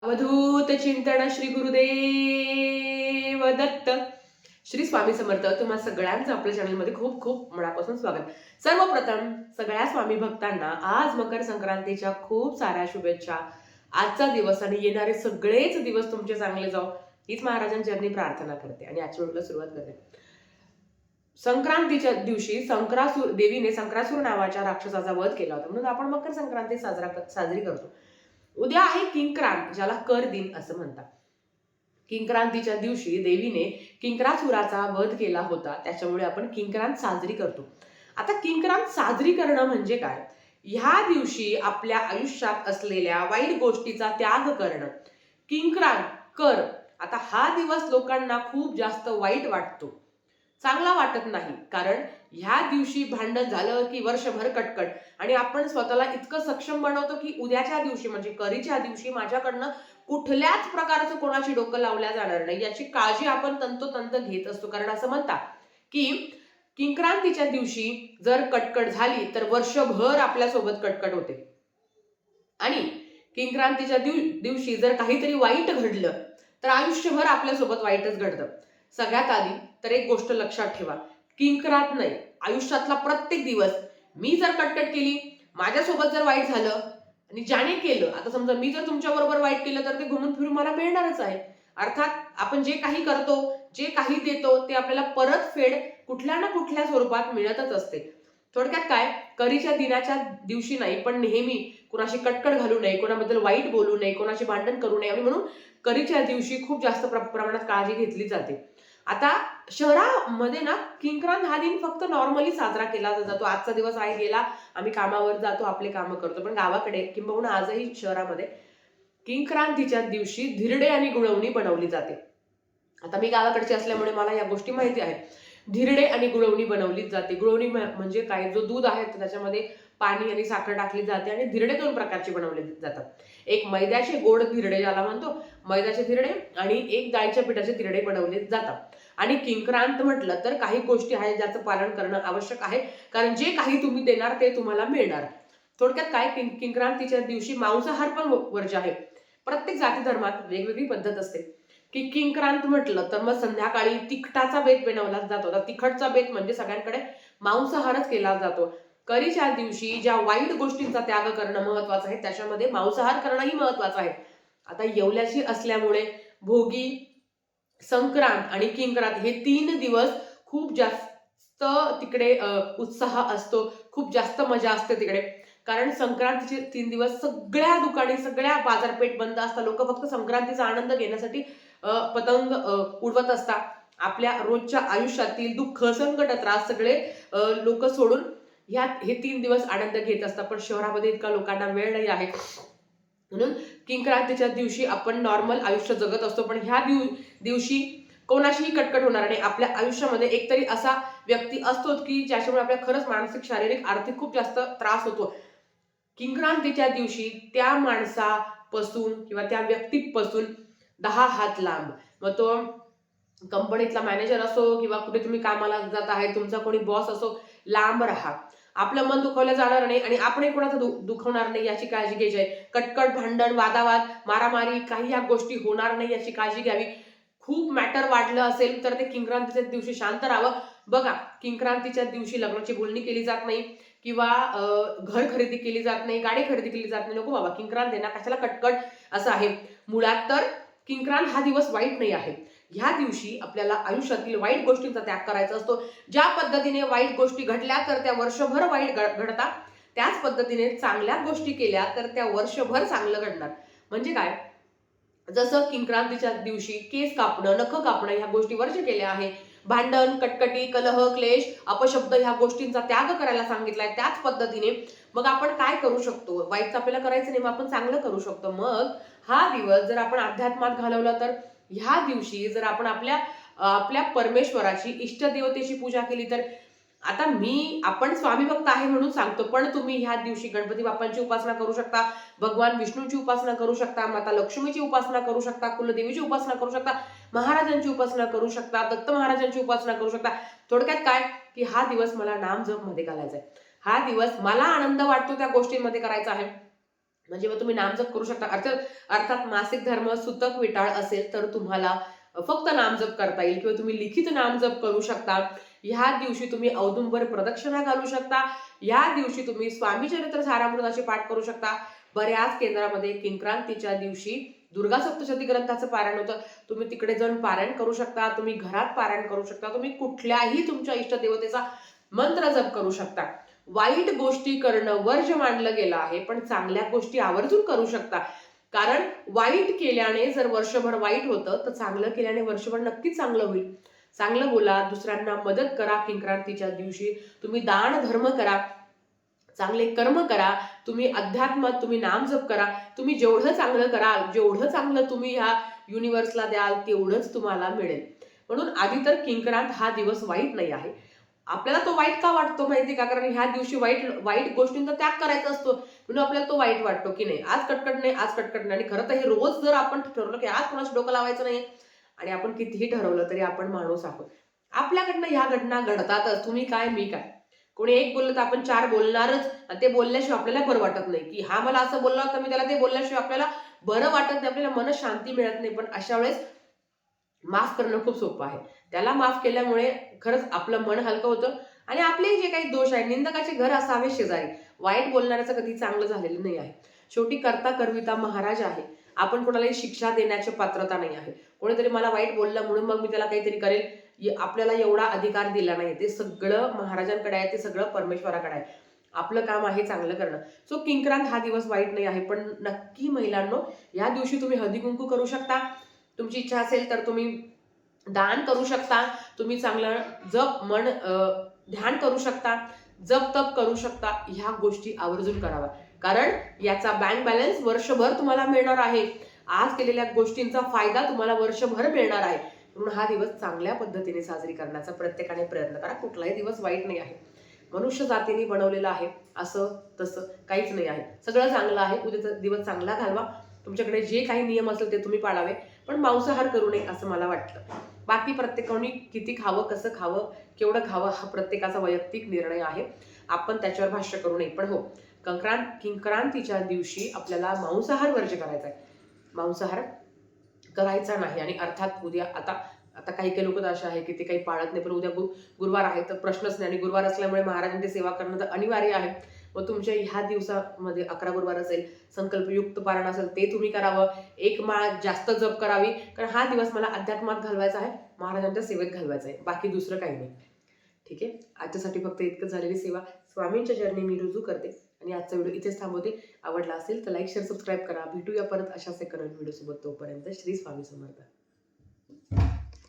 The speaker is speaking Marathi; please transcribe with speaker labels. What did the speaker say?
Speaker 1: अवधूत चिंतन श्री गुरुदेव दत्त. श्री स्वामी समर्थ. तुम्हा सगळ्यांचं आपल्या चॅनलमध्ये खूप खूप मनापासून स्वागत. सर्वप्रथम सगळ्या स्वामी भक्तांना आज मकर संक्रांतीच्या खूप साऱ्या शुभेच्छा. आजचा दिवस आणि येणारे सगळेच दिवस तुमचे चांगले जाओ हीच महाराजांचरणी प्रार्थना करते आणि आजच्या व्हिडिओला सुरुवात करते. संक्रांतीच्या दिवशी देवीने संक्रासूर नावाच्या राक्षसाचा वध केला होता, म्हणून आपण मकर संक्रांती साजरी करतो. उद्या आहे किंक्रांत, ज्याला कर दिन असं म्हणतात. किंक्रांतीच्या दिवशी देवीने किंक्रासुराचा वध केला होता, त्याच्यामुळे आपण किंक्रांत साजरी करतो. आता किंक्रांत साजरी करणं म्हणजे काय? ह्या दिवशी आपल्या आयुष्यात असलेल्या वाईट गोष्टीचा त्याग करणं. किंक्रांत कर. आता हा दिवस लोकांना खूप जास्त वाईट वाटतो, चांगला वाटत नाही, कारण ह्या दिवशी भांडण झालं की वर्षभर कटकट आणि आपण स्वतःला इतकं सक्षम बनवतो की उद्याच्या दिवशी म्हणजे करीच्या दिवशी माझ्याकडनं कुठल्याच प्रकारचं कोणाची डोकं लावल्या जाणार नाही याची काळजी आपण तंतोतंत घेत असतो. कारण असं म्हणतात की किंक्रांतीच्या दिवशी जर कटकट झाली तर वर्षभर आपल्यासोबत कटकट होते आणि किंक्रांतीच्या दिवशी जर काहीतरी वाईट घडलं तर आयुष्यभर आपल्यासोबत वाईटच घडतं. सगळ्यात आधी तर एक गोष्ट लक्षात ठेवा, किंक्रांत नाही, आयुष्यातला प्रत्येक दिवस मी जर कटकट केली, माझ्यासोबत जर वाईट झालं आणि ज्याने केलं, आता समजा मी जर तुमच्या बरोबर वाईट केलं तर ते घुमून फिरून मला मिळणारच आहे. अर्थात आपण जे काही करतो, जे काही देतो ते आपल्याला परतफेड कुठल्या ना कुठल्या स्वरूपात मिळतच असते. थोडक्यात काय, करीच्या दिनाच्या दिवशी नाही पण नेहमी कोणाशी कटकट घालू नये, कोणाबद्दल वाईट बोलू नये, कोणाशी भांडण करू नये आणि म्हणून करीच्या दिवशी खूप जास्त प्रमाणात काळजी घेतली जाते. आता शहरामध्ये ना किंक्रांत हा दिन फक्त नॉर्मली साजरा केला जातो. आजचा दिवस आहे, गेला, आम्ही कामावर जातो, आपले कामं करतो. पण गावाकडे किंबहुना आजही शहरामध्ये किंक्रांतीच्या दिवशी धिरडे आणि गुळवणी बनवली जाते. आता मी गावाकडची असल्यामुळे मला या गोष्टी माहिती आहेत. धिरडे आणि गुळवणी बनवली जाते. गुळवणी म्हणजे काय, जो दूध आहे त्याच्यामध्ये पाणी आणि साखर टाकली जाते आणि धिरडे दोन प्रकारचे बनवले जातात. एक मैद्याचे गोड धिरडे ज्याला म्हणतो, मैद्याचे धिरडे, आणि एक डाळीच्या पिठाचे धिरडे बनवले जातात. आणि किंक्रांत म्हटलं तर काही गोष्टी आहेत ज्याचं पालन करणं आवश्यक आहे, कारण जे काही तुम्ही देणार ते तुम्हाला मिळणार. थोडक्यात काय, किंक्रांतीच्या दिवशी मांसाहार पण वर्ज्य आहे. प्रत्येक जाती धर्मात वेगवेगळी पद्धत असते. की किंक्रांत म्हटलं तर मग संध्याकाळी तिखटाचा बेत बनवला जातो. आता तिखटचा बेत म्हणजे सगळ्यांकडे मांसाहारच केला जातो. करीच्या दिवशी ज्या वाईट गोष्टींचा त्याग करणं महत्वाचं आहे, त्याच्यामध्ये मांसाहार करणंही महत्वाचं आहे. आता येवल्याची असल्यामुळे भोगी, संक्रांत आणि किंक्रांत हे 3 दिवस खूप जास्त तिकडे उत्साह असतो, खूप जास्त मजा असते तिकडे. कारण संक्रांतीचे 3 दिवस सगळ्या दुकाने, सगळ्या बाजारपेठ बंद असतात. लोक फक्त संक्रांतीचा आनंद घेण्यासाठी पतंग उडवत असतात. आपल्या रोजच्या आयुष्यातील दुःख, संकट, त्रास सगळे लोक सोडून हे 3 दिवस आनंद घेत असतात. पण शहरामध्ये इतका लोकांना वेळ नाही आहे, म्हणून किंक्रांतीच्या दिवशी आपण नॉर्मल आयुष्य जगत असतो. पण ह्या दिवशी कोणाशीही कटकट होणार नाही. आपल्या आयुष्यामध्ये एकतरी असा व्यक्ती असतो की ज्याच्यामुळे आपल्याला खरंच मानसिक, शारीरिक, आर्थिक खूप जास्त त्रास होतो. किंक्रांतीच्या दिवशी त्या माणसापासून किंवा त्या व्यक्तीपासून 10 हात लांब, मग तो कंपनीतला मॅनेजर असो किंवा कुठे तुम्ही कामाला जात आहे, तुमचा कोणी बॉस असो, लांब राहा. आपलं मन दुखवलं जाणार नाही आणि आपणही कोणाचं दुखवणार नाही याची काळजी घ्यायची आहे. कटकट, भांडण, वादावाद, मारामारी काही या गोष्टी होणार नाही याची काळजी घ्यावी. खूप मॅटर वाढलं असेल तर ते किंक्रांतीच्या दिवशी शांत राहावं. बघा, किंक्रांतीच्या दिवशी लग्नाची बोलणी केली जात नाही किंवा घर खरेदी केली जात नाही, गाडी खरेदी केली जात नाही. नको बाबा, किंक्रांत आहे ना, कशाला कटकट असं आहे. मुळात तर किंक्रांत हा दिवस वाईट नाही आहे. ह्या दिवशी आपल्याला आयुष्यातील वाईट गोष्टींचा त्याग करायचा असतो. ज्या पद्धतीने वाईट गोष्टी घडल्या तर त्या वर्षभर वाईट घडतात, त्याच पद्धतीने चांगल्या गोष्टी केल्या तर त्या वर्षभर चांगलं घडणार. म्हणजे काय, जसं किंक्रांतीच्या दिवशी केस कापणं, नख कापणं ह्या गोष्टी वर्ज केल्या आहे. भांडण, कटकटी, कलह, क्लेश, अपशब्द ह्या गोष्टींचा त्याग करायला सांगितलाय. त्याच पद्धतीने मग आपण काय करू शकतो? वाईट आपल्याला करायचं नाही, मग आपण चांगलं करू शकतो. मग हा दिवस जर आपण अध्यात्मात घालवला तर ह्या दिवशी जर आपण आपल्या आपल्या परमेश्वराची, इष्टदेवतेची पूजा केली तर, आता आपण स्वामी भक्त आहे म्हणून सांगतो, पण तुम्ही ह्या दिवशी गणपती बाप्पांची उपासना करू शकता, भगवान विष्णूची उपासना करू शकता, माता लक्ष्मीची उपासना करू शकता, कुलदेवीची उपासना करू शकता, महाराजांची उपासना करू शकता, दत्त महाराजांची उपासना करू शकता. थोडक्यात काय, की हा दिवस मला नाम जप मध्ये घालायचा आहे. हा दिवस मला आनंद वाटतो त्या गोष्टींमध्ये करायचा आहे. म्हणजे मग तुम्ही नामजप करू शकता. अर्थात मासिक धर्म सुतक विटाळ असेल तर तुम्हाला फक्त नामजप करता येईल किंवा तुम्ही लिखित नामजप करू शकता. ह्या दिवशी तुम्ही औदुंबर प्रदक्षिणा घालू शकता. या दिवशी तुम्ही स्वामी चरित्र सारामृताचे पाठ करू शकता. बऱ्याच केंद्रामध्ये किंक्रांतीच्या दिवशी दुर्गा सप्तशती ग्रंथाचं पारायण होतं. तुम्ही तिकडे जाऊन पारायण करू शकता. तुम्ही घरात पारायण करू शकता. तुम्ही कुठल्याही तुमच्या इष्टदेवतेचा मंत्र जप करू शकता. वाईट गोष्टी करणं वर्ज्य मानलं गेलं आहे, पण चांगल्या गोष्टी आवर्जून करू शकता. कारण वाईट केल्याने जर वर्षभर वाईट होतं, तर चांगलं केल्याने वर्षभर नक्कीच चांगलं होईल. चांगलं बोला, दुसऱ्यांना मदत करा. किंक्रांतीच्या दिवशी तुम्ही दान धर्म करा, चांगले कर्म करा, तुम्ही अध्यात्मात तुम्ही नामजप करा. तुम्ही जेवढं चांगलं कराल, जेवढं चांगलं तुम्ही ह्या युनिव्हर्सला द्याल, तेवढंच तुम्हाला मिळेल. म्हणून आधी तर किंक्रांत हा दिवस वाईट नाही आहे. आपल्याला तो वाईट का वाटतो माहिती का? कारण ह्या दिवशी वाईट वाईट गोष्टींचा त्याग करायचा असतो, म्हणून आपल्याला तो वाईट वाटतो की नाही आज कटकट नाही, आज कटकट नाही. आणि खरं तर हे रोज जर आपण ठरवलं की आज कोणाचं डोकं लावायचं नाही, आणि आपण कितीही ठरवलं तरी आपण माणूस आहोत. आपल्याकडनं ह्या घटना घडतातच. तुम्ही काय, मी काय. कोणी एक बोललं तर आपण 4 बोलणारच, आणि ते बोलल्याशिवाय आपल्याला बरं वाटत नाही, की हा मला असं बोलला तर मी त्याला ते बोलल्याशिवाय आपल्याला बरं वाटत नाही, आपल्याला मन शांती मिळत नाही. पण अशा वेळेस माफ करणं खूप सोपं आहे. त्याला माफ केल्यामुळे खरंच आपलं मन हलकं होतं, आणि आपले जे काही दोष आहे, निंदकाचे घर असावे शेजारी. वाईट बोलणाऱ्याचं कधी चांगलं झालेलं नाही आहे. शेवटी करता करविता महाराज आहे. आपण कोणालाही शिक्षा देण्याची पात्रता नाही आहे. कोणीतरी मला वाईट बोललं म्हणून मग मी त्याला काहीतरी करेल, आपल्याला एवढा अधिकार दिला नाही. ते सगळं महाराजांकडे आहे, ते सगळं परमेश्वराकडे आहे. आपलं काम आहे चांगलं करणं. सो किंक्रांत हा दिवस वाईट नाही आहे, पण नक्की महिलांनो, या दिवशी तुम्ही हळदी कुंकू करू शकता. तुमची इच्छा असेल तर तुम्ही दान करू शकता. तुम्ही चांगलं जप ध्यान करू शकता, जप तप करू शकता. ह्या गोष्टी आवर्जून कराव्या, कारण याचा बँक बॅलन्स वर्षभर तुम्हाला मिळणार आहे. आज केलेल्या गोष्टींचा फायदा तुम्हाला वर्षभर मिळणार आहे. म्हणून हा दिवस चांगल्या पद्धतीने साजरी करण्याचा प्रत्येकाने प्रयत्न करा. कुठलाही दिवस वाईट नाही आहे. मनुष्य जातीने बनवलेला आहे, असं तसं काहीच नाही आहे. सगळं चांगलं आहे. उद्याचा दिवस चांगला घालवा. तुमच्याकडे जे काही नियम असेल ते तुम्ही पाळावे, पण मांसाहार करू नये असं मला वाटतं. बाकी प्रत्येकाने किती खावं, कसं खावं, केवढं खावं हा प्रत्येकाचा वैयक्तिक निर्णय आहे. आपण त्याच्यावर भाष्य करू नये. पण हो, किंक्रांतीच्या दिवशी आपल्याला मांसाहार वर्ज्य करायचा आहे. मांसाहार करायचा नाही. आणि अर्थात उद्या आता आता काही काही लोक तर असे आहे की ते काही पाळत नाही, पण उद्या गुरुवार आहे तर प्रश्नच नाही. आणि गुरुवार असल्यामुळे महाराजांची सेवा करणं तर अनिवार्य आहे. व तुमच्या ह्या दिवसामध्ये 11 गुरुवार असेल, संकल्पयुक्त पारायण असेल, ते तुम्ही करावं. एक माळ जास्त जप करावी, कारण हा दिवस मला अध्यात्मात घालवायचा आहे, महाराजांच्या सेवेत घालवायचा आहे. बाकी दुसरं काही नाही. ठीक आहे, आजच्यासाठी फक्त इतकं झालेली सेवा स्वामींच्या चरणी मी रुजू करते, आणि आजचा व्हिडिओ इथेच थांबवते. आवडला असेल तर लाईक शेअर सबस्क्राईब करा. भेटूया परत अशाच एका नवीन व्हिडिओ सोबत. तोपर्यंत श्री स्वामी समर्थ.